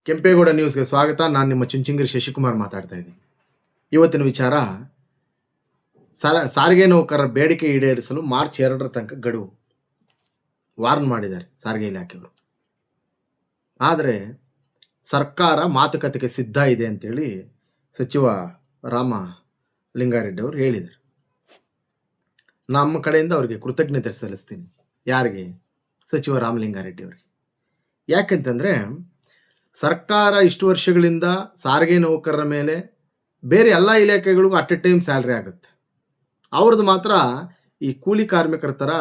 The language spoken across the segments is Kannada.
ಕೆಂಪೇಗೌಡ ನ್ಯೂಸ್ಗೆ ಸ್ವಾಗತ. ನಾನು ನಿಮ್ಮ ಚುಂಚುಂಗಿರಿ ಶಶಿಕುಮಾರ್ ಮಾತಾಡ್ತಾ ಇದ್ದೀನಿ. ಇವತ್ತಿನ ವಿಚಾರ, ಸಾರಿಗೆ ನೌಕರರ ಬೇಡಿಕೆ ಈಡೇರಿಸಲು ಮಾರ್ಚ್ 2 ತನಕ ಗಡುವು ವಾರ್ನ್ ಮಾಡಿದ್ದಾರೆ ಸಾರಿಗೆ ಇಲಾಖೆಯವರು. ಆದರೆ ಸರ್ಕಾರ ಮಾತುಕತೆಗೆ ಸಿದ್ಧ ಇದೆ ಅಂತೇಳಿ ಸಚಿವ ರಾಮಲಿಂಗಾರೆಡ್ಡಿ ಅವರು ಹೇಳಿದರು. ನಮ್ಮ ಕಡೆಯಿಂದ ಅವರಿಗೆ ಕೃತಜ್ಞತೆ ಸಲ್ಲಿಸ್ತೀನಿ. ಯಾರಿಗೆ? ಸಚಿವ ರಾಮಲಿಂಗಾರೆಡ್ಡಿ ಅವರಿಗೆ. ಯಾಕೆಂತಂದರೆ ಸರ್ಕಾರ ಇಷ್ಟು ವರ್ಷಗಳಿಂದ ಸಾರಿಗೆ ನೌಕರರ ಮೇಲೆ ಬೇರೆ ಎಲ್ಲ ಇಲಾಖೆಗಳಿಗೂ ಅಟ್ ಎ ಟೈಮ್ ಸ್ಯಾಲ್ರಿ ಆಗುತ್ತೆ. ಅವ್ರದ್ದು ಮಾತ್ರ ಈ ಕೂಲಿ ಕಾರ್ಮಿಕರ ಥರ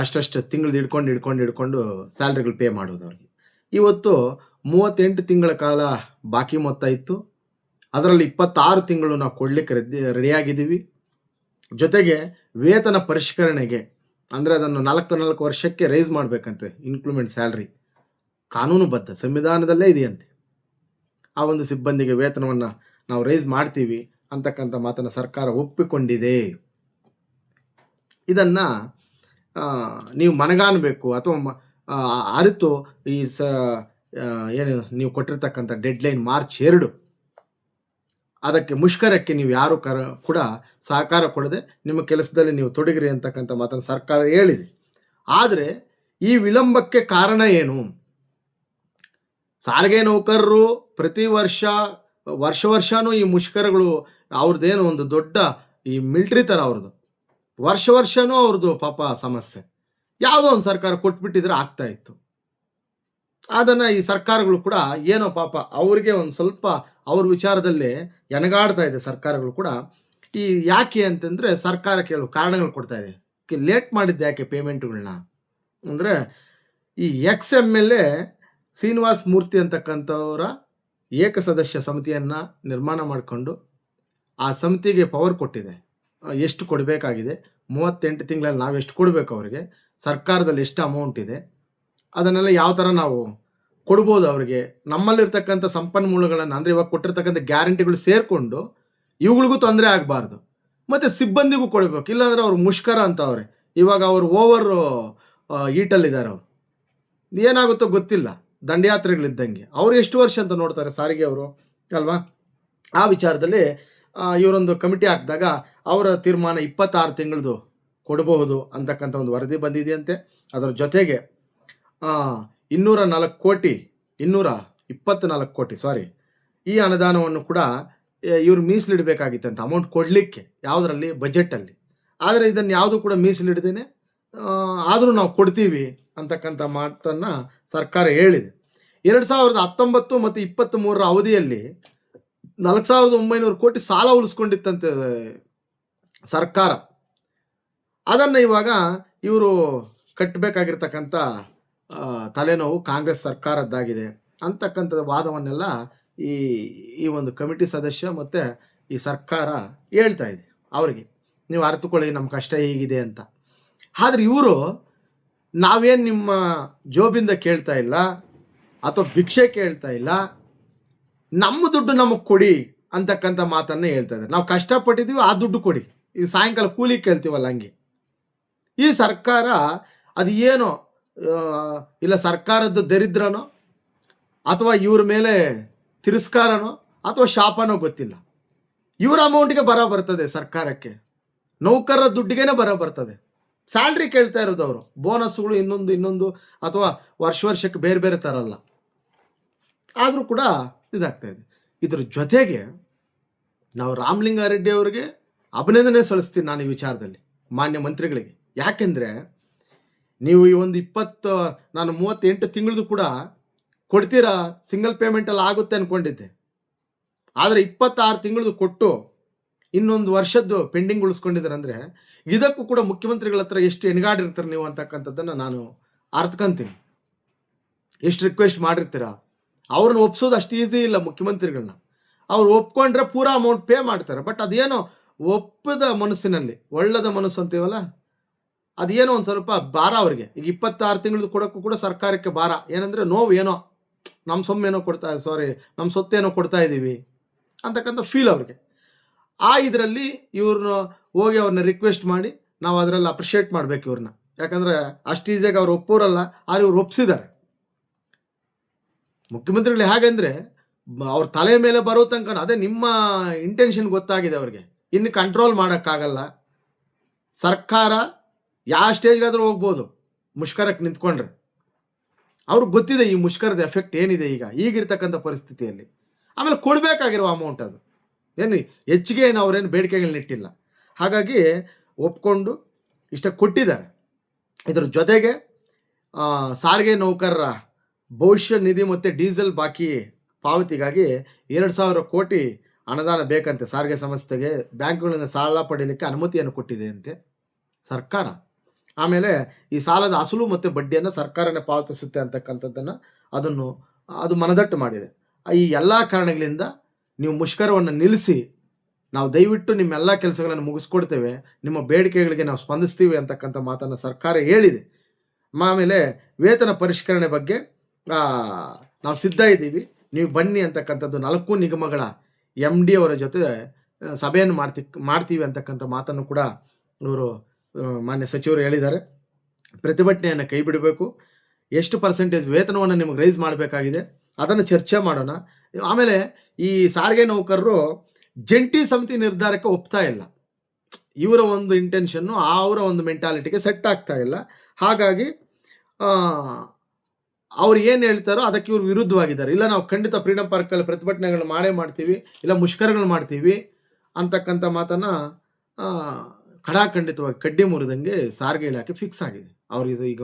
ಅಷ್ಟಷ್ಟು ತಿಂಗಳದ್ದು ಹಿಡ್ಕೊಂಡು ಸ್ಯಾಲ್ರಿಗಳು ಪೇ ಮಾಡೋದು ಅವ್ರಿಗೆ. ಇವತ್ತು 38 ತಿಂಗಳ ಕಾಲ ಬಾಕಿ ಮೊತ್ತ ಇತ್ತು. ಅದರಲ್ಲಿ 26 ತಿಂಗಳು ನಾವು ಕೊಡಲಿಕ್ಕೆ ರೆಡಿಯಾಗಿದ್ದೀವಿ. ಜೊತೆಗೆ ವೇತನ ಪರಿಷ್ಕರಣೆಗೆ ಅಂದರೆ ಅದನ್ನು 4 ವರ್ಷಕ್ಕೆ ರೈಸ್ ಮಾಡಬೇಕಂತೆ. ಇನ್ಕ್ರಿಮೆಂಟ್ ಸ್ಯಾಲ್ರಿ ಕಾನೂನುಬದ್ಧ, ಸಂವಿಧಾನದಲ್ಲೇ ಇದೆಯಂತೆ. ಆ ಒಂದು ಸಿಬ್ಬಂದಿಗೆ ವೇತನವನ್ನು ನಾವು ರೈಸ್ ಮಾಡ್ತೀವಿ ಅಂತಕ್ಕಂಥ ಮಾತನ್ನು ಸರ್ಕಾರ ಒಪ್ಪಿಕೊಂಡಿದೆ. ಇದನ್ನು ನೀವು ಮನಗಾಣಬೇಕು ಅಥವಾ ಅರಿತು ಈ ಏನು ನೀವು ಕೊಟ್ಟಿರ್ತಕ್ಕಂಥ ಡೆಡ್ಲೈನ್ ಮಾರ್ಚ್ 2, ಅದಕ್ಕೆ ಮುಷ್ಕರಕ್ಕೆ ನೀವು ಯಾರು ಕೂಡ ಸಹಕಾರ ಕೊಡದೆ ನಿಮ್ಮ ಕೆಲಸದಲ್ಲಿ ನೀವು ತೊಡಗಿರಿ ಅಂತಕ್ಕಂಥ ಮಾತನ್ನು ಸರ್ಕಾರ ಹೇಳಿದೆ. ಆದರೆ ಈ ವಿಳಂಬಕ್ಕೆ ಕಾರಣ ಏನು? ಸಾರಿಗೆ ನೌಕರರು ಪ್ರತಿ ವರ್ಷನೂ ಈ ಮುಷ್ಕರಗಳು ಅವ್ರದ್ದೇನು ಒಂದು ದೊಡ್ಡ ಈ ಮಿಲ್ಟ್ರಿ ಥರ ಅವ್ರದ್ದು ವರ್ಷನೂ ಅವ್ರದ್ದು ಪಾಪ ಸಮಸ್ಯೆ. ಯಾವುದೋ ಒಂದು ಸರ್ಕಾರ ಕೊಟ್ಬಿಟ್ಟಿದ್ರೆ ಆಗ್ತಾ ಇತ್ತು. ಅದನ್ನು ಈ ಸರ್ಕಾರಗಳು ಕೂಡ ಏನೋ ಪಾಪ ಅವ್ರಿಗೆ ಒಂದು ಸ್ವಲ್ಪ ಅವ್ರ ವಿಚಾರದಲ್ಲಿ ಎಣಗಾಡ್ತಾ ಇದೆ ಸರ್ಕಾರಗಳು ಕೂಡ. ಈ ಯಾಕೆ ಅಂತಂದರೆ ಸರ್ಕಾರ ಕೆಲವು ಕಾರಣಗಳು ಕೊಡ್ತಾ ಇದೆ. ಲೇಟ್ ಮಾಡಿದ್ದು ಯಾಕೆ ಪೇಮೆಂಟ್ಗಳನ್ನ ಅಂದರೆ, ಈ XMLA ಶ್ರೀನಿವಾಸ್ ಮೂರ್ತಿ ಅಂತಕ್ಕಂಥವರ ಏಕಸದಸ್ಯ ಸಮಿತಿಯನ್ನು ನಿರ್ಮಾಣ ಮಾಡಿಕೊಂಡು ಆ ಸಮಿತಿಗೆ ಪವರ್ ಕೊಟ್ಟಿದೆ. ಎಷ್ಟು ಕೊಡಬೇಕಾಗಿದೆ, 38 ತಿಂಗಳಲ್ಲಿ ನಾವು ಎಷ್ಟು ಕೊಡಬೇಕು ಅವರಿಗೆ, ಸರ್ಕಾರದಲ್ಲಿ ಎಷ್ಟು ಅಮೌಂಟ್ ಇದೆ, ಅದನ್ನೆಲ್ಲ ಯಾವ ಥರ ನಾವು ಕೊಡ್ಬೋದು ಅವರಿಗೆ, ನಮ್ಮಲ್ಲಿರ್ತಕ್ಕಂಥ ಸಂಪನ್ಮೂಲಗಳನ್ನು ಅಂದರೆ ಇವಾಗ ಕೊಟ್ಟಿರ್ತಕ್ಕಂಥ ಗ್ಯಾರಂಟಿಗಳು ಸೇರಿಕೊಂಡು ಇವುಗಳಿಗೂ ತೊಂದರೆ ಆಗಬಾರ್ದು, ಮತ್ತು ಸಿಬ್ಬಂದಿಗೂ ಕೊಡಬೇಕು. ಇಲ್ಲಾಂದರೆ ಅವ್ರು ಮುಷ್ಕರ ಅಂತವ್ರೆ. ಇವಾಗ ಅವರು ಓವರ್ ಈಟಲ್ಲಿದ್ದಾರೆ. ಅವರು ಏನಾಗುತ್ತೋ ಗೊತ್ತಿಲ್ಲ, ದಂಡಯಾತ್ರೆಗಳಿದ್ದಂಗೆ. ಅವ್ರು ಎಷ್ಟು ವರ್ಷ ಅಂತ ನೋಡ್ತಾರೆ ಸಾರಿಗೆ ಅವರು ಅಲ್ವಾ? ಆ ವಿಚಾರದಲ್ಲಿ ಇವರೊಂದು ಕಮಿಟಿ ಹಾಕಿದಾಗ ಅವರ ತೀರ್ಮಾನ 26 ತಿಂಗಳದು ಕೊಡಬಹುದು ಅಂತಕ್ಕಂಥ ಒಂದು ವರದಿ ಬಂದಿದೆಯಂತೆ. ಅದರ ಜೊತೆಗೆ 224 ಕೋಟಿ ಈ ಅನುದಾನವನ್ನು ಕೂಡ ಇವರು ಮೀಸಲಿಡಬೇಕಾಗಿತ್ತಂತ ಅಮೌಂಟ್ ಕೊಡಲಿಕ್ಕೆ, ಯಾವುದರಲ್ಲಿ? ಬಜೆಟಲ್ಲಿ. ಆದರೆ ಇದನ್ನು ಯಾವುದು ಕೂಡ ಮೀಸಲಿಡದೇನೆ ಆದರೂ ನಾವು ಕೊಡ್ತೀವಿ ಅಂತಕ್ಕಂಥ ಮಾತನ್ನು ಸರ್ಕಾರ ಹೇಳಿದೆ. 2019 ಮತ್ತು 23 ಅವಧಿಯಲ್ಲಿ 4,900 ಕೋಟಿ ಸಾಲ ಉಳಿಸ್ಕೊಂಡಿತ್ತಂತೆ ಸರ್ಕಾರ. ಅದನ್ನು ಇವಾಗ ಇವರು ಕಟ್ಟಬೇಕಾಗಿರ್ತಕ್ಕಂಥ ತಲೆನೋವು ಕಾಂಗ್ರೆಸ್ ಸರ್ಕಾರದ್ದಾಗಿದೆ ಅಂತಕ್ಕಂಥ ವಾದವನ್ನೆಲ್ಲ ಈ ಒಂದು ಕಮಿಟಿ ಸದಸ್ಯ ಮತ್ತು ಈ ಸರ್ಕಾರ ಹೇಳ್ತಾ ಇದೆ. ಅವರಿಗೆ ನೀವು ಅರ್ಥಕೊಳ್ಳಿ, ನಮ್ಮ ಕಷ್ಟ ಹೀಗಿದೆ ಅಂತ. ಆದರೆ ಇವರು ನಾವೇನು ನಿಮ್ಮ ಜೋಬಿಂದ ಕೇಳ್ತಾ ಇಲ್ಲ ಅಥವಾ ಭಿಕ್ಷೆ ಕೇಳ್ತಾ ಇಲ್ಲ, ನಮ್ಮ ದುಡ್ಡು ನಮಗೆ ಕೊಡಿ ಅಂತಕ್ಕಂಥ ಮಾತನ್ನು ಹೇಳ್ತಾ ಇದ್ದಾರೆ. ನಾವು ಕಷ್ಟಪಟ್ಟಿದ್ದೀವಿ, ಆ ದುಡ್ಡು ಕೊಡಿ. ಈ ಸಾಯಂಕಾಲ ಕೂಲಿ ಕೇಳ್ತೀವಲ್ಲ ಹಂಗೆ. ಈ ಸರ್ಕಾರ ಅದು ಏನೋ ಇಲ್ಲ ಸರ್ಕಾರದ್ದು ದರಿದ್ರನೋ ಅಥವಾ ಇವ್ರ ಮೇಲೆ ತಿರಸ್ಕಾರನೋ ಅಥವಾ ಶಾಪನೋ ಗೊತ್ತಿಲ್ಲ, ಇವರ ಅಮೌಂಟಿಗೆ ಬರ್ತದೆ ಸರ್ಕಾರಕ್ಕೆ, ನೌಕರರ ದುಡ್ಡಿಗೇನೆ ಬರ್ತದೆ. ಸ್ಯಾಲ್ರಿ ಕೇಳ್ತಾ ಇರೋದು ಅವರು, ಬೋನಸ್ಗಳು ಇನ್ನೊಂದು ಅಥವಾ ವರ್ಷಕ್ಕೆ ಬೇರೆ ತರಲ್ಲ. ಆದರೂ ಕೂಡ ಇದಾಗ್ತಾ ಇದೆ. ಇದರ ಜೊತೆಗೆ ನಾವು ರಾಮಲಿಂಗಾರೆಡ್ಡಿ ಅವರಿಗೆ ಅಭಿನಂದನೆ ಸಲ್ಲಿಸ್ತೀನಿ ನಾನು ಈ ವಿಚಾರದಲ್ಲಿ, ಮಾನ್ಯ ಮಂತ್ರಿಗಳಿಗೆ. ಯಾಕೆಂದರೆ ನೀವು ಈ ಒಂದು 38 ತಿಂಗಳದು ಕೂಡ ಕೊಡ್ತೀರಾ, ಸಿಂಗಲ್ ಪೇಮೆಂಟಲ್ಲಿ ಆಗುತ್ತೆ ಅಂದ್ಕೊಂಡಿದ್ದೆ. ಆದರೆ 26 ತಿಂಗಳದು ಕೊಟ್ಟು ಇನ್ನೊಂದು ವರ್ಷದ್ದು ಪೆಂಡಿಂಗ್ ಉಳಿಸ್ಕೊಂಡಿದ್ದಾರೆ ಅಂದರೆ ಇದಕ್ಕೂ ಕೂಡ ಮುಖ್ಯಮಂತ್ರಿಗಳ ಹತ್ರ ಎಷ್ಟು ಎಣಗಾಡಿರ್ತಾರೆ ನೀವು ಅಂತಕ್ಕಂಥದ್ದನ್ನು ನಾನು ಅರ್ಥಕೊಂತೀನಿ. ಎಷ್ಟು ರಿಕ್ವೆಸ್ಟ್ ಮಾಡಿರ್ತೀರ. ಅವ್ರನ್ನ ಒಪ್ಸೋದು ಅಷ್ಟು ಈಸಿ ಇಲ್ಲ ಮುಖ್ಯಮಂತ್ರಿಗಳನ್ನ. ಅವ್ರು ಒಪ್ಕೊಂಡ್ರೆ ಪೂರಾ ಅಮೌಂಟ್ ಪೇ ಮಾಡ್ತಾರೆ. ಬಟ್ ಅದೇನೋ ಒಪ್ಪದ ಮನಸ್ಸಿನಲ್ಲಿ, ಒಳ್ಳದ ಮನಸ್ಸು ಅಂತೀವಲ್ಲ, ಅದೇನೋ ಒಂದು ಸ್ವಲ್ಪ ಭಾರ ಅವ್ರಿಗೆ. ಈಗ 26 ತಿಂಗಳದು ಕೊಡೋಕ್ಕೂ ಕೂಡ ಸರ್ಕಾರಕ್ಕೆ ಭಾರ. ಏನಂದರೆ ನೋವು, ಏನೋ ನಮ್ಮ ಸೊಮ್ಮೇನೋ ನಮ್ಮ ಸೊತ್ತೇನೋ ಕೊಡ್ತಾ ಇದ್ದೀವಿ ಅಂತಕ್ಕಂಥ ಫೀಲ್ ಅವ್ರಿಗೆ. ಇದರಲ್ಲಿ ಇವ್ರನ್ನ ಹೋಗಿ ಅವ್ರನ್ನ ರಿಕ್ವೆಸ್ಟ್ ಮಾಡಿ ನಾವು ಅದರಲ್ಲಿ ಅಪ್ರಿಷಿಯೇಟ್ ಮಾಡಬೇಕು ಇವ್ರನ್ನ. ಯಾಕಂದರೆ ಅಷ್ಟು ಈಸಿಯಾಗಿ ಅವ್ರು ಒಪ್ಪೋರಲ್ಲ, ಆದರೆ ಇವ್ರು ಒಪ್ಸಿದ್ದಾರೆ. ಮುಖ್ಯಮಂತ್ರಿಗಳು ಹೇಗೆಂದರೆ ಅವ್ರ ತಲೆ ಮೇಲೆ ಬರೋ ತನಕ ಅದೇ ನಿಮ್ಮ ಇಂಟೆನ್ಷನ್ ಗೊತ್ತಾಗಿದೆ ಅವ್ರಿಗೆ. ಇನ್ನು ಕಂಟ್ರೋಲ್ ಮಾಡೋಕ್ಕಾಗಲ್ಲ. ಸರ್ಕಾರ ಯಾವ ಸ್ಟೇಜ್ಗಾದರೂ ಹೋಗ್ಬೋದು ಮುಷ್ಕರಕ್ಕೆ ನಿಂತ್ಕೊಂಡ್ರೆ. ಅವ್ರಿಗೆ ಗೊತ್ತಿದೆ ಈ ಮುಷ್ಕರದ ಎಫೆಕ್ಟ್ ಏನಿದೆ ಈಗಿರ್ತಕ್ಕಂಥ ಪರಿಸ್ಥಿತಿಯಲ್ಲಿ. ಆಮೇಲೆ ಕೊಡಬೇಕಾಗಿರೋ ಅಮೌಂಟ್ ಅದು ಏನು ಹೆಚ್ಚಿಗೆ ಏನು ಅವ್ರೇನು ಬೇಡಿಕೆಗಳನ್ನಿಟ್ಟಿಲ್ಲ. ಹಾಗಾಗಿ ಒಪ್ಕೊಂಡು ಇಷ್ಟ ಕೊಟ್ಟಿದ್ದಾರೆ. ಇದರ ಜೊತೆಗೆ ಸಾರಿಗೆ ನೌಕರರ ಭವಿಷ್ಯ ನಿಧಿ ಮತ್ತು ಡೀಸೆಲ್ ಬಾಕಿ ಪಾವತಿಗಾಗಿ 2,000 ಕೋಟಿ ಅನುದಾನ ಬೇಕಂತೆ. ಸಾರಿಗೆ ಸಂಸ್ಥೆಗೆ ಬ್ಯಾಂಕ್ಗಳಿಂದ ಸಾಲ ಪಡೆಯಲಿಕ್ಕೆ ಅನುಮತಿಯನ್ನು ಕೊಟ್ಟಿದೆ ಅಂತೆ ಸರ್ಕಾರ. ಆಮೇಲೆ ಈ ಸಾಲದ ಅಸಲು ಮತ್ತು ಬಡ್ಡಿಯನ್ನು ಸರ್ಕಾರನೇ ಪಾವತಿಸುತ್ತೆ ಅಂತಕ್ಕಂಥದ್ದನ್ನು ಅದು ಮನದಟ್ಟು ಮಾಡಿದೆ. ಈ ಎಲ್ಲ ಕಾರಣಗಳಿಂದ ನೀವು ಮುಷ್ಕರವನ್ನು ನಿಲ್ಲಿಸಿ, ನಾವು ದಯವಿಟ್ಟು ನಿಮ್ಮೆಲ್ಲ ಕೆಲಸಗಳನ್ನು ಮುಗಿಸ್ಕೊಡ್ತೇವೆ, ನಿಮ್ಮ ಬೇಡಿಕೆಗಳಿಗೆ ನಾವು ಸ್ಪಂದಿಸ್ತೀವಿ ಅಂತಕ್ಕಂಥ ಮಾತನ್ನು ಸರ್ಕಾರ ಹೇಳಿದೆ. ಆಮೇಲೆ ವೇತನ ಪರಿಷ್ಕರಣೆ ಬಗ್ಗೆ ನಾವು ಸಿದ್ಧ ಇದ್ದೀವಿ, ನೀವು ಬನ್ನಿ ಅಂತಕ್ಕಂಥದ್ದು 4 ನಿಗಮಗಳ MD ಅವರ ಜೊತೆ ಸಭೆಯನ್ನು ಮಾಡ್ತೀವಿ ಅಂತಕ್ಕಂಥ ಮಾತನ್ನು ಕೂಡ ಇವರು ಮಾನ್ಯ ಸಚಿವರು ಹೇಳಿದ್ದಾರೆ. ಪ್ರತಿಭಟನೆಯನ್ನು ಕೈ ಬಿಡಬೇಕು, ಎಷ್ಟು ಪರ್ಸೆಂಟೇಜ್ ವೇತನವನ್ನು ನಿಮಗೆ ರೈಸ್ ಮಾಡಬೇಕಾಗಿದೆ ಅದನ್ನು ಚರ್ಚೆ ಮಾಡೋಣ. ಆಮೇಲೆ ಈ ಸಾರಿಗೆ ನೌಕರರು ಜಂಟಿ ಸಮಿತಿ ನಿರ್ಧಾರಕ್ಕೆ ಒಪ್ತಾ ಇಲ್ಲ. ಇವರ ಒಂದು ಇಂಟೆನ್ಷನ್ನು ಅವರ ಒಂದು ಮೆಂಟಾಲಿಟಿಗೆ ಸೆಟ್ ಆಗ್ತಾ ಇಲ್ಲ. ಹಾಗಾಗಿ ಅವ್ರು ಏನು ಹೇಳ್ತಾರೋ ಅದಕ್ಕೆ ಇವರು ವಿರುದ್ಧವಾಗಿದ್ದಾರೆ. ಇಲ್ಲ, ನಾವು ಖಂಡಿತ ಫ್ರೀಡಮ್ ಪಾರ್ಕಲ್ಲಿ ಪ್ರತಿಭಟನೆಗಳು ಮಾಡ್ತೀವಿ, ಇಲ್ಲ ಮುಷ್ಕರಗಳು ಮಾಡ್ತೀವಿ ಅಂತಕ್ಕಂಥ ಮಾತನ್ನು ಖಡಾಖಂಡಿತವಾಗಿ ಕಡ್ಡಿ ಮುರಿದಂಗೆ ಸಾರಿಗೆ ಇಲಾಖೆ ಫಿಕ್ಸ್ ಆಗಿದೆ. ಅವ್ರಿಗೆ ಈಗ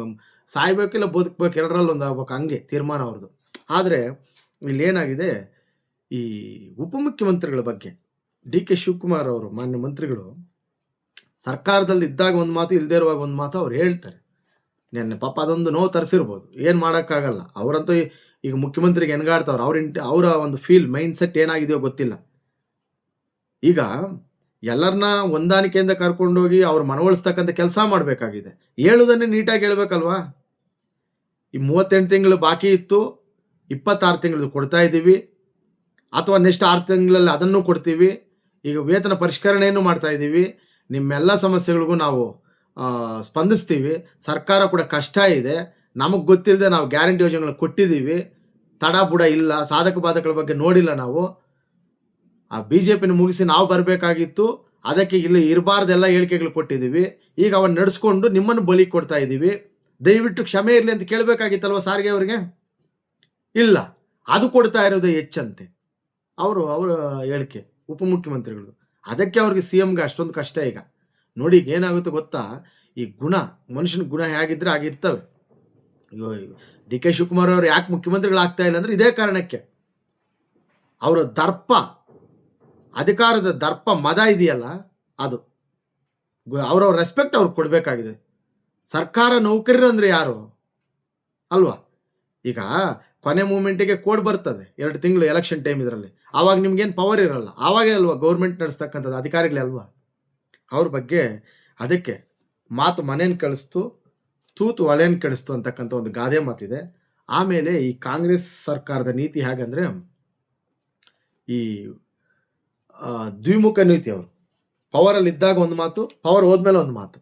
ಸಾಯ್ಬೇಕಿಲ್ಲ ಬದುಕಬೇಕು, ಎರಡರಲ್ಲಿ ಒಂದು ಆಗ್ಬೇಕು, ಹಂಗೆ ತೀರ್ಮಾನ ಅವ್ರದ್ದು. ಆದರೆ ಇಲ್ಲೇನಾಗಿದೆ, ಈ ಉಪಮುಖ್ಯಮಂತ್ರಿಗಳ ಬಗ್ಗೆ DK ಶಿವಕುಮಾರ್ ಅವರು ಮಾನ್ಯ ಮಂತ್ರಿಗಳು ಸರ್ಕಾರದಲ್ಲಿ ಇದ್ದಾಗ ಒಂದು ಮಾತು, ಇಲ್ಲದೇ ಇರುವಾಗ ಒಂದು ಮಾತು ಅವ್ರು ಹೇಳ್ತಾರೆ. ನೆನ್ನೆ ಪಾಪ ಅದೊಂದು ನೋವು ತರಿಸಿರ್ಬೋದು, ಏನು ಮಾಡೋಕ್ಕಾಗಲ್ಲ. ಅವರಂತೂ ಈಗ ಮುಖ್ಯಮಂತ್ರಿಗೆ ಹೆಣ್ಗಾಡ್ತವ್ರು. ಅವರ ಒಂದು ಮೈಂಡ್ ಸೆಟ್ ಏನಾಗಿದೆಯೋ ಗೊತ್ತಿಲ್ಲ. ಈಗ ಎಲ್ಲರನ್ನ ಹೊಂದಾಣಿಕೆಯಿಂದ ಕರ್ಕೊಂಡೋಗಿ ಅವ್ರು ಮನವೊಲಿಸ್ತಕ್ಕಂಥ ಕೆಲಸ ಮಾಡಬೇಕಾಗಿದೆ. ಹೇಳೋದನ್ನೇ ನೀಟಾಗಿ ಹೇಳ್ಬೇಕಲ್ವಾ. ಈ 38 ತಿಂಗಳು ಬಾಕಿ ಇತ್ತು, 26 ತಿಂಗಳದ್ದು ಕೊಡ್ತಾ ಇದ್ದೀವಿ, ಅಥವಾ ನೆಕ್ಸ್ಟ್ 6 ತಿಂಗಳಲ್ಲಿ ಅದನ್ನು ಕೊಡ್ತೀವಿ. ಈಗ ವೇತನ ಪರಿಷ್ಕರಣೆಯನ್ನು ಮಾಡ್ತಾ ಇದ್ದೀವಿ. ನಿಮ್ಮೆಲ್ಲ ಸಮಸ್ಯೆಗಳಿಗೂ ನಾವು ಸ್ಪಂದಿಸ್ತೀವಿ. ಸರ್ಕಾರ ಕೂಡ ಕಷ್ಟ ಇದೆ, ನಮಗೆ ಗೊತ್ತಿಲ್ಲದೆ ನಾವು ಗ್ಯಾರಂಟಿ ಯೋಜನೆಗಳು ಕೊಟ್ಟಿದ್ದೀವಿ, ತಡ ಬುಡ ಇಲ್ಲ, ಸಾಧಕ ಬಾಧಕಗಳ ಬಗ್ಗೆ ನೋಡಿಲ್ಲ ನಾವು. ಆ BJPನ ಮುಗಿಸಿ ನಾವು ಬರಬೇಕಾಗಿತ್ತು, ಅದಕ್ಕೆ ಇಲ್ಲಿ ಇರಬಾರ್ದೆಲ್ಲ ಹೇಳಿಕೆಗಳು ಕೊಟ್ಟಿದ್ದೀವಿ. ಈಗ ಅವನ್ನ ನಡೆಸ್ಕೊಂಡು ನಿಮ್ಮನ್ನು ಬಲಿ ಕೊಡ್ತಾ ಇದ್ದೀವಿ, ದಯವಿಟ್ಟು ಕ್ಷಮೆ ಇರಲಿ ಅಂತ ಕೇಳಬೇಕಾಗಿತ್ತಲ್ವ ಸಾರಿಗೆ ಅವರಿಗೆ. ಇಲ್ಲ, ಅದು ಕೊಡ್ತಾ ಇರೋದು ಹೆಚ್ಚಂತೆ ಅವರ ಹೇಳಿಕೆ ಉಪಮುಖ್ಯಮಂತ್ರಿಗಳು. ಅದಕ್ಕೆ ಅವ್ರಿಗೆ CMಗೆ ಅಷ್ಟೊಂದು ಕಷ್ಟ. ಈಗ ನೋಡಿ, ಈಗ ಏನಾಗುತ್ತೆ ಗೊತ್ತಾ, ಈ ಮನುಷ್ಯನ ಗುಣ ಹೇಗಿದ್ರೆ ಆಗಿರ್ತವೆ. DK ಶಿವಕುಮಾರ್ ಅವರು ಯಾಕೆ ಮುಖ್ಯಮಂತ್ರಿಗಳಾಗ್ತಾ ಇಲ್ಲ ಅಂದರೆ ಇದೇ ಕಾರಣಕ್ಕೆ. ಅವರ ದರ್ಪ, ಅಧಿಕಾರದ ದರ್ಪ, ಮದ ಇದೆಯಲ್ಲ, ಅದು ಅವ್ರವ್ರ ರೆಸ್ಪೆಕ್ಟ್ ಅವ್ರಿಗೆ ಕೊಡಬೇಕಾಗಿದೆ. ಸರ್ಕಾರ ನೌಕರರು ಅಂದರೆ ಯಾರು ಅಲ್ವಾ. ಈಗ ಕೊನೆ ಮೂಮೆಂಟಿಗೆ ಕೋಡ್ ಬರ್ತದೆ, 2 ತಿಂಗಳು ಎಲೆಕ್ಷನ್ ಟೈಮ್ ಇದರಲ್ಲಿ. ಆವಾಗ ನಿಮ್ಗೇನು ಪವರ್ ಇರಲ್ಲ, ಆವಾಗೇ ಅಲ್ವಾ ಗೌರ್ಮೆಂಟ್ ನಡೆಸ್ತಕ್ಕಂಥದ್ದು, ಅಧಿಕಾರಿಗಳೇ ಅಲ್ವಾ. ಅವ್ರ ಬಗ್ಗೆ ಅದಕ್ಕೆ ಮಾತು ಮನೇನು ಕಳಿಸ್ತು, ತೂತು ಒಳೆಯನ್ನು ಕೆಡಿಸ್ತು ಅಂತಕ್ಕಂಥ ಒಂದು ಗಾದೆ ಮಾತಿದೆ. ಆಮೇಲೆ ಈ ಕಾಂಗ್ರೆಸ್ ಸರ್ಕಾರದ ನೀತಿ ಹೇಗಂದರೆ ಈ ದ್ವಿಮುಖ ನೀತಿ. ಅವರು ಪವರಲ್ಲಿ ಇದ್ದಾಗ ಒಂದು ಮಾತು, ಪವರ್ ಹೋದ್ಮೇಲೆ ಒಂದು ಮಾತು.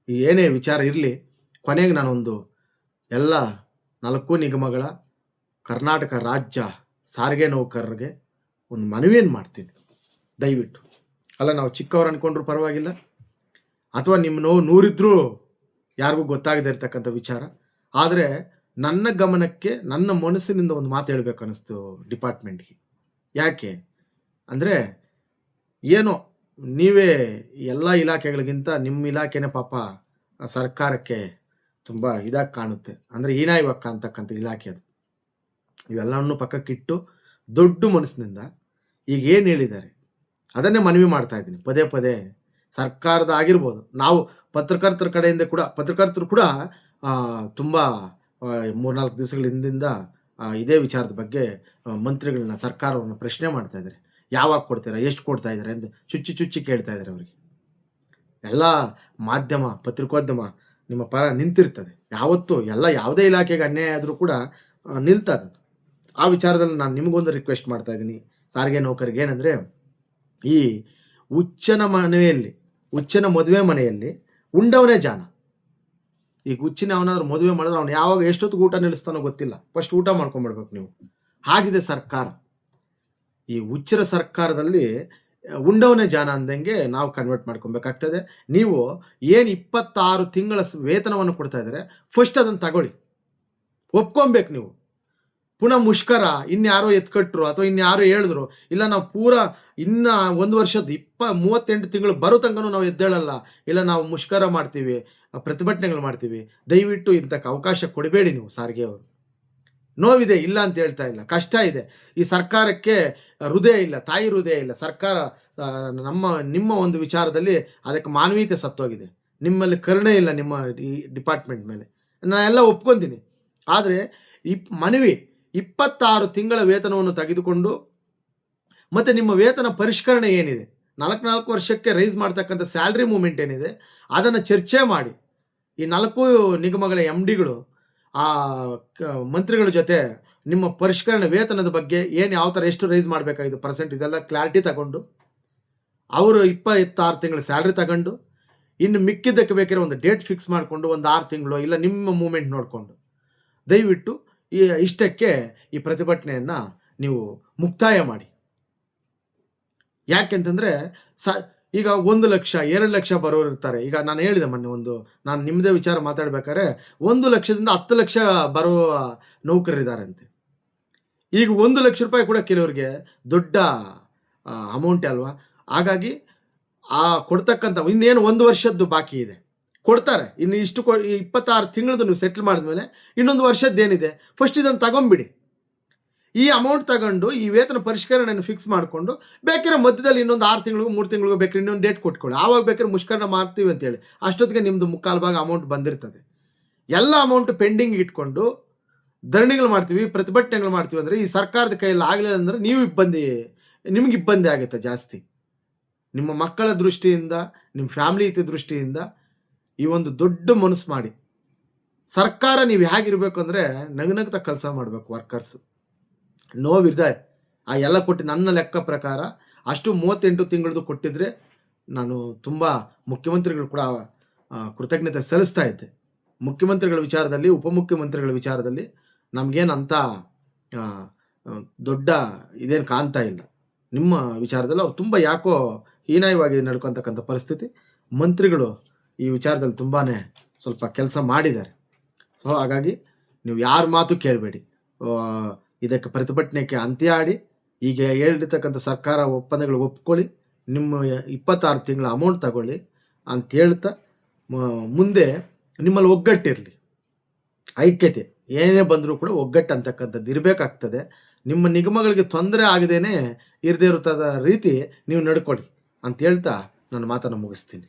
ಈ ಏನೇ ವಿಚಾರ ಇರಲಿ, ಕೊನೆಗೆ ನಾನೊಂದು ಎಲ್ಲ 4 ನಿಗಮಗಳ ಕರ್ನಾಟಕ ರಾಜ್ಯ ಸಾರಿಗೆ ನೌಕರರಿಗೆ ಒಂದು ಮನವಿಯನ್ನು ಮಾಡ್ತೀನಿ. ದಯವಿಟ್ಟು, ಅಲ್ಲ ನಾವು ಚಿಕ್ಕವ್ರು ಅಂದ್ಕೊಂಡ್ರು ಪರವಾಗಿಲ್ಲ, ಅಥವಾ ನಿಮ್ಮ ನೋವು 100 ಇದ್ರೂ ಯಾರಿಗೂ ಗೊತ್ತಾಗದೇ ಇರ್ತಕ್ಕಂಥ ವಿಚಾರ. ಆದರೆ ನನ್ನ ಗಮನಕ್ಕೆ, ನನ್ನ ಮನಸ್ಸಿನಿಂದ ಒಂದು ಮಾತು ಹೇಳಬೇಕು ಅನ್ನಿಸ್ತು ಡಿಪಾರ್ಟ್ಮೆಂಟ್ಗೆ. ಯಾಕೆ ಅಂದರೆ, ಏನೋ ನೀವೇ ಎಲ್ಲ ಇಲಾಖೆಗಳಿಗಿಂತ ನಿಮ್ಮ ಇಲಾಖೆನೇ ಪಾಪ ಸರ್ಕಾರಕ್ಕೆ ತುಂಬ ಇದಾಗಿ ಕಾಣುತ್ತೆ, ಅಂದರೆ ಹೀನಾಯವಾಗಿ ಕಾಣ್ತಕ್ಕಂಥ ಇಲಾಖೆ ಅದು. ಇವೆಲ್ಲವನ್ನು ಪಕ್ಕಕ್ಕಿಟ್ಟು ದೊಡ್ಡ ಮನಸ್ಸಿನಿಂದ ಈಗ ಏನು ಹೇಳಿದ್ದಾರೆ ಅದನ್ನೇ ಮನವಿ ಮಾಡ್ತಾ ಇದ್ದೀನಿ ಪದೇ ಪದೇ. ಸರ್ಕಾರದ ಆಗಿರ್ಬೋದು, ನಾವು ಪತ್ರಕರ್ತರು ಕೂಡ ತುಂಬ 3-4 ದಿವಸಗಳ ಹಿಂದಿಂದ ಇದೇ ವಿಚಾರದ ಬಗ್ಗೆ ಮಂತ್ರಿಗಳನ್ನ, ಸರ್ಕಾರವನ್ನು ಪ್ರಶ್ನೆ ಮಾಡ್ತಾ ಇದ್ದಾರೆ. ಯಾವಾಗ ಕೊಡ್ತೀರಾ, ಎಷ್ಟು ಕೊಡ್ತಾ ಇದ್ದಾರೆ ಅಂತ ಚುಚ್ಚಿ ಕೇಳ್ತಾ ಇದ್ದಾರೆ ಅವರಿಗೆ. ಎಲ್ಲ ಮಾಧ್ಯಮ, ಪತ್ರಿಕೋದ್ಯಮ ನಿಮ್ಮ ಪರ ನಿಂತಿರ್ತದೆ ಯಾವತ್ತೂ. ಯಾವುದೇ ಇಲಾಖೆಗೆ ಅನ್ಯಾಯ ಆದರೂ ಕೂಡ ನಿಲ್ತದೆ. ಆ ವಿಚಾರದಲ್ಲಿ ನಾನು ನಿಮಗೊಂದು ರಿಕ್ವೆಸ್ಟ್ ಮಾಡ್ತಾ ಇದ್ದೀನಿ ಸಾರಿಗೆ ನೌಕರಿಗೆ. ಏನಂದರೆ, ಈ ಹುಚ್ಚನ ಮದುವೆ ಮನೆಯಲ್ಲಿ ಉಂಡವನೇ ಜಾನ. ಈಗ ಹುಚ್ಚಿನ ಅವನಾದ್ರು ಮದುವೆ ಮಾಡಿದ್ರೆ ಅವ್ನು ಯಾವಾಗ ಎಷ್ಟೊತ್ತಿಗೆ ಊಟ ನಿಲ್ಲಿಸ್ತಾನೋ ಗೊತ್ತಿಲ್ಲ. ಫಸ್ಟ್ ಊಟ ಮಾಡ್ಕೊಂಬಿಡ್ಬೇಕು ನೀವು. ಆಗಿದೆ ಸರ್ಕಾರ. ಈ ಹುಚ್ಚರ ಸರ್ಕಾರದಲ್ಲಿ ಉಂಡವನೇ ಜಾಣ ಅಂದಂಗೆ ನಾವು ಕನ್ವರ್ಟ್ ಮಾಡ್ಕೊಬೇಕಾಗ್ತದೆ. ನೀವು ಏನು 26 ತಿಂಗಳ ವೇತನವನ್ನು ಕೊಡ್ತಾ ಇದ್ದಾರೆ, ಫಸ್ಟ್ ಅದನ್ನು ತಗೊಳ್ಳಿ. ಒಪ್ಕೊಬೇಕು ನೀವು. ಪುನಃ ಮುಷ್ಕರ ಇನ್ಯಾರೋ ಎತ್ಕಟ್ರು ಅಥವಾ ಇನ್ಯಾರೋ ಹೇಳಿದ್ರು, ಇಲ್ಲ ನಾವು ಪೂರಾ ಇನ್ನ 1 ವರ್ಷದ 38 ತಿಂಗಳು ಬರೋ ತನಕನೂ ನಾವು ಎದ್ದೇಳಲ್ಲ, ಇಲ್ಲ ನಾವು ಮುಷ್ಕರ ಮಾಡ್ತೀವಿ, ಪ್ರತಿಭಟನೆಗಳು ಮಾಡ್ತೀವಿ. ದಯವಿಟ್ಟು ಇಂಥಕ್ಕೆ ಅವಕಾಶ ಕೊಡಬೇಡಿ ನೀವು ಸಾರಿಗೆಯವರು. ನೋವಿದೆ, ಇಲ್ಲ ಅಂತ ಹೇಳ್ತಾ ಇಲ್ಲ, ಕಷ್ಟ ಇದೆ. ಈ ಸರ್ಕಾರಕ್ಕೆ ಹೃದಯ ಇಲ್ಲ, ತಾಯಿ ಹೃದಯ ಇಲ್ಲ. ಸರ್ಕಾರ ನಿಮ್ಮ ಒಂದು ವಿಚಾರದಲ್ಲಿ ಅದಕ್ಕೆ ಮಾನವೀಯತೆ ಸತ್ತೋಗಿದೆ. ನಿಮ್ಮಲ್ಲಿ ಕರುಣೆ ಇಲ್ಲ ನಿಮ್ಮ ಈ ಡಿಪಾರ್ಟ್ಮೆಂಟ್ ಮೇಲೆ. ನಾನು ಎಲ್ಲ ಒಪ್ಕೊತೀನಿ. ಆದರೆ ಮನವಿ 26 ತಿಂಗಳ ವೇತನವನ್ನು ತೆಗೆದುಕೊಂಡು ಮತ್ತು ನಿಮ್ಮ ವೇತನ ಪರಿಷ್ಕರಣೆ ಏನಿದೆ, 4 ವರ್ಷಕ್ಕೆ ರೈಸ್ ಮಾಡ್ತಕ್ಕಂಥ ಸ್ಯಾಲ್ರಿ ಮೂವ್ಮೆಂಟ್ ಏನಿದೆ, ಅದನ್ನು ಚರ್ಚೆ ಮಾಡಿ ಈ 4 ನಿಗಮಗಳ MDಗಳು ಆ ಮಂತ್ರಿಗಳ ಜೊತೆ ನಿಮ್ಮ ಪರಿಷ್ಕರಣೆ ವೇತನದ ಬಗ್ಗೆ ಏನು ಯಾವ ಥರ ಎಷ್ಟು ರೈಸ್ ಮಾಡಬೇಕಾಗಿದ್ದು ಪರ್ಸೆಂಟ್ ಇದೆಲ್ಲ ಕ್ಲಾರಿಟಿ ತಗೊಂಡು ಅವರು 26 ತಿಂಗಳ ಸ್ಯಾಲ್ರಿ ತಗೊಂಡು ಇನ್ನು ಮಿಕ್ಕಿದ್ದಕ್ಕೆ ಬೇಕಾದ್ರೆ ಒಂದು ಡೇಟ್ ಫಿಕ್ಸ್ ಮಾಡಿಕೊಂಡು ಒಂದು 6 ತಿಂಗಳು ಇಲ್ಲ ನಿಮ್ಮ ಮೂಮೆಂಟ್ ನೋಡಿಕೊಂಡು ದಯವಿಟ್ಟು ಇಷ್ಟಕ್ಕೆ ಈ ಪ್ರತಿಭಟನೆಯನ್ನು ನೀವು ಮುಕ್ತಾಯ ಮಾಡಿ. ಯಾಕೆಂತಂದರೆ ಈಗ 1 ಲಕ್ಷ 2 ಲಕ್ಷ ಬರೋರು ಇರ್ತಾರೆ. ಈಗ ನಾನು ಹೇಳಿದೆ ಮೊನ್ನೆ ನಾನು ನಿಮ್ಮದೇ ವಿಚಾರ ಮಾತಾಡ್ಬೇಕಾದ್ರೆ 1 ಲಕ್ಷದಿಂದ 10 ಲಕ್ಷ ಬರೋ ನೌಕರರಿದ್ದಾರೆ ಅಂತೆ. ಈಗ 1 ಲಕ್ಷ ರೂಪಾಯಿ ಕೂಡ ಕೆಲವರಿಗೆ ದೊಡ್ಡ ಅಮೌಂಟೇ ಅಲ್ವಾ. ಹಾಗಾಗಿ ಕೊಡ್ತಕ್ಕಂಥ ಇನ್ನೇನು 1 ವರ್ಷದ್ದು ಬಾಕಿ ಇದೆ, ಕೊಡ್ತಾರೆ. ಇನ್ನು ಇಷ್ಟು 26 ತಿಂಗಳದ್ದು ನೀವು ಸೆಟ್ಲ್ ಮಾಡಿದ್ಮೇಲೆ ಇನ್ನೊಂದು ವರ್ಷದ್ದೇನಿದೆ ಫಸ್ಟ್ ಇದನ್ನು ತಗೊಂಬಿಡಿ. ಈ ಅಮೌಂಟ್ ತಗೊಂಡು ಈ ವೇತನ ಪರಿಷ್ಕರಣೆಯನ್ನು ಫಿಕ್ಸ್ ಮಾಡಿಕೊಂಡು ಬೇಕಾದ್ರೆ ಮಧ್ಯದಲ್ಲಿ ಇನ್ನೊಂದು 6 ತಿಂಗಳಿಗೂ 3 ತಿಂಗಳಿಗೂ ಬೇಕಾದ್ರೆ ಇನ್ನೊಂದು ಡೇಟ್ ಕೊಟ್ಕೊಳ್ಳಿ. ಆವಾಗ ಬೇಕಾದ್ರೆ ಮುಷ್ಕರ ಮಾಡ್ತೀವಿ ಅಂತೇಳಿ ಅಷ್ಟೊತ್ತಿಗೆ ನಿಮ್ಮದು ಮುಕ್ಕಾಲು ಭಾಗ ಅಮೌಂಟ್ ಬಂದಿರ್ತದೆ. ಎಲ್ಲ ಅಮೌಂಟ್ ಪೆಂಡಿಂಗ್ ಇಟ್ಕೊಂಡು ಧರಣಿಗಳು ಮಾಡ್ತೀವಿ, ಪ್ರತಿಭಟನೆಗಳು ಮಾಡ್ತೀವಿ ಅಂದರೆ ಈ ಸರ್ಕಾರದ ಕೈಯಲ್ಲಿ ಆಗಲಿಲ್ಲ ಅಂದರೆ ನಿಮ್ಗೆ ಇಬ್ಬಂದಿ ಆಗುತ್ತೆ ಜಾಸ್ತಿ. ನಿಮ್ಮ ಮಕ್ಕಳ ದೃಷ್ಟಿಯಿಂದ, ನಿಮ್ಮ ಫ್ಯಾಮಿಲಿ ದೃಷ್ಟಿಯಿಂದ ಈ ಒಂದು ದೊಡ್ಡ ಮನಸ್ಸು ಮಾಡಿ ಸರ್ಕಾರ ನೀವು ಹೇಗಿರಬೇಕು ಅಂದರೆ ನಗನಗ್ತಾ ಕೆಲಸ ಮಾಡಬೇಕು. ವರ್ಕರ್ಸು ನೋವಿದೆ ಆ ಎಲ್ಲ ಕೊಟ್ಟು ನನ್ನ ಲೆಕ್ಕ ಪ್ರಕಾರ ಅಷ್ಟು 38 ತಿಂಗಳದ್ದು ಕೊಟ್ಟಿದ್ರೆ ನಾನು ತುಂಬ ಮುಖ್ಯಮಂತ್ರಿಗಳು ಕೂಡ ಕೃತಜ್ಞತೆ ಸಲ್ಲಿಸ್ತಾ ಇದ್ದೆ. ಮುಖ್ಯಮಂತ್ರಿಗಳ ವಿಚಾರದಲ್ಲಿ, ಉಪಮುಖ್ಯಮಂತ್ರಿಗಳ ವಿಚಾರದಲ್ಲಿ ನಮಗೇನಂತ ದೊಡ್ಡ ಇದೇನು ಕಾಣ್ತಾ ಇಲ್ಲ. ನಿಮ್ಮ ವಿಚಾರದಲ್ಲಿ ಅವ್ರು ತುಂಬ ಯಾಕೋ ಹೀನಾಯವಾಗಿ ನಡ್ಕೊತಕ್ಕಂಥ ಪರಿಸ್ಥಿತಿ. ಮಂತ್ರಿಗಳು ಈ ವಿಚಾರದಲ್ಲಿ ತುಂಬಾ ಸ್ವಲ್ಪ ಕೆಲಸ ಮಾಡಿದ್ದಾರೆ. ಸೊ ಹಾಗಾಗಿ ನೀವು ಯಾರ ಮಾತು ಕೇಳಬೇಡಿ, ಇದಕ್ಕೆ ಪ್ರತಿಭಟನೆಗೆ ಅಂತ್ಯ ಆಡಿ ಈಗ ಹೇಳಿರ್ತಕ್ಕಂಥ ಸರ್ಕಾರ ಒಪ್ಪಂದಗಳು ಒಪ್ಕೊಳ್ಳಿ, ನಿಮ್ಮ 26 ತಿಂಗಳ ಅಮೌಂಟ್ ತಗೊಳ್ಳಿ ಅಂತ ಹೇಳ್ತಾ ಮುಂದೆ ನಿಮ್ಮಲ್ಲಿ ಒಗ್ಗಟ್ಟಿರಲಿ, ಐಕ್ಯತೆ ಏನೇ ಬಂದರೂ ಕೂಡ ಒಗ್ಗಟ್ಟು ಅಂತಕ್ಕಂಥದ್ದು ಇರಬೇಕಾಗ್ತದೆ. ನಿಮ್ಮ ನಿಗಮಗಳಿಗೆ ತೊಂದರೆ ಆಗದೇನೆ ಇರದೇ ಇರೋ ರೀತಿ ನೀವು ನಡ್ಕೊಳ್ಳಿ ಅಂತ ಹೇಳ್ತಾ ನನ್ನ ಮಾತನ್ನು ಮುಗಿಸ್ತೀನಿ.